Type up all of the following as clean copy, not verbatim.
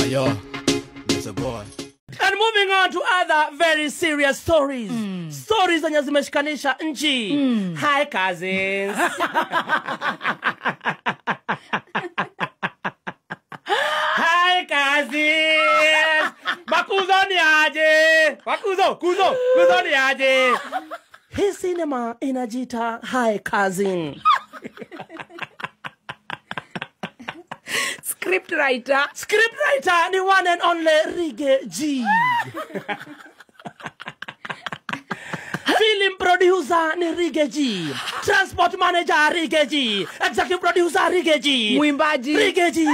Yo, that's a boy. And moving on to other very serious stories. Stories zenye zimeshikanisha nchi. Hi cousins. Hi cousins. Makuzo ni aje. Kuzo ni aje. Hii cinema inajiita Hi Cousin. Scriptwriter ni one and only Rige G. Film producer ni Rige G. Transport manager Rige G. Executive producer Rige G. Mwimbaji Rige G.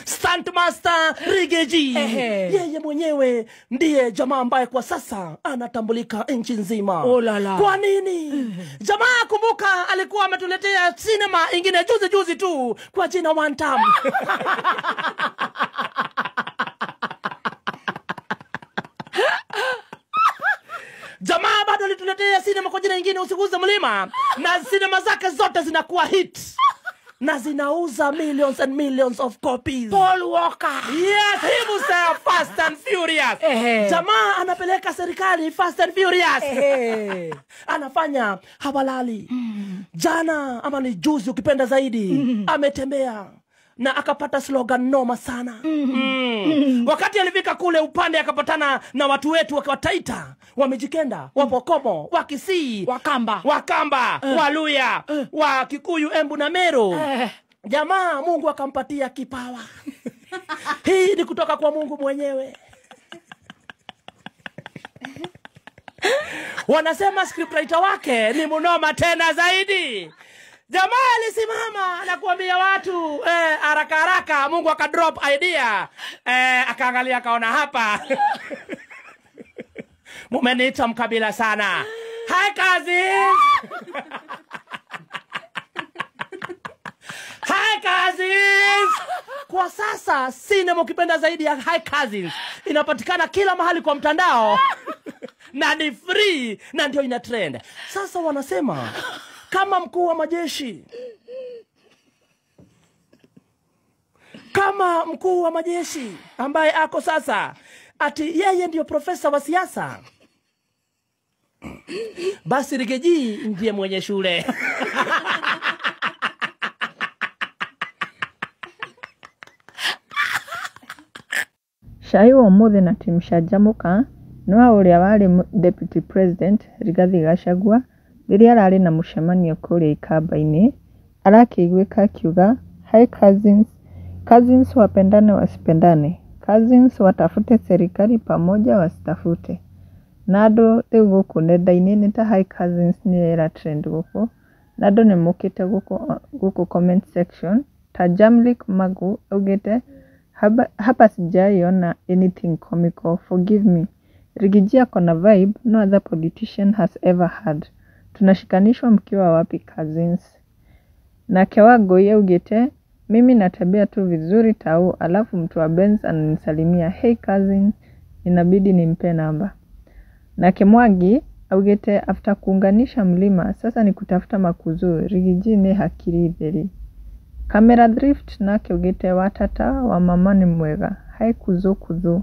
Stunt master Rige G. Yeye mwenyewe ndiye jamaa ambaye kwa sasa anatambulika nchi nzima. Oh la la. Kwa nini? Jamaa kumbuka alikuwa ametuletea cinema ingine juzi tu kwa jina One Time. Jamaa bado alituletea cinema kwa jina ingine Usiguze Mlima, na cinema zake zote zinakuwa hit. Na zinauza millions and millions of copies. Paul Walker. Yes, he was Fast and Furious. Jamaa anapeleka serikali Fast and Furious. Anafanya habalali. Jana ama ni juzi ukipenda zaidi, ametembea na akapata slogan noma sana. Wakati alifika kule upande akapatana na watu wetu wa Taita, Wamijikenda, Wapokomo, Wakisii, Wakamba, Waluya, wa Kikuyu, Embu na Meru. Jamaa Mungu akampatia kipawa. Hii ni kutoka kwa Mungu mwenyewe. Wanasema scriptwriter wake ni mnoma tena zaidi. Jamaa alisimama na kuambia watu haraka Mungu akadrop idea. Akaangalia akaona hapa. Mumeniita mkabila sana. Hi cousins. Hi cousins. Kwa sasa cinema ukipenda zaidi ya Hi Cousins inapatikana kila mahali kwa mtandao. Na ni free na ndio ina trend. Sasa wanasema kama mkuu wa majeshi ambaye ako sasa ati yeye ndio profesa wa siasa, basi Rige G ndiye mwenye shule. Cai wa ũmũthĩ na Tim Shajamuka nĩwa ũrĩa warĩ Deputy President Rigathi Gachagua rĩrĩa ararĩ na mũcemanio kũrĩa Ikamba-inĩ, arakĩiguĩka akiuga hi cousins wapendane wasipendane, cousins watafute serikali pamoja wasitafute. Na andũ rĩu gũkũ nenda-inĩ nĩ ta hi cousins nĩ trend gũkũ, na andũ nĩ mokĩte gũkũ comment section. Ta Jamlik Magu augĩte hapa sijaiona anything comical, forgive me. Rige G akona vibe no other politician has ever had. Tunashikanishwa mkiwa wapi cousins? Na Kewangui augĩte mimi natabia tu vizuri tau, alafu mtu wa Benz ananisalimia hey cousins, inabidi nimpe namba. Na Kemwagi augĩte after kuunganisha mlima sasa ni kutafuta makuzu, Rige G nĩ hakiri theri. Camera Drift na augĩte watata wa mama ni mwega, hai kuzu.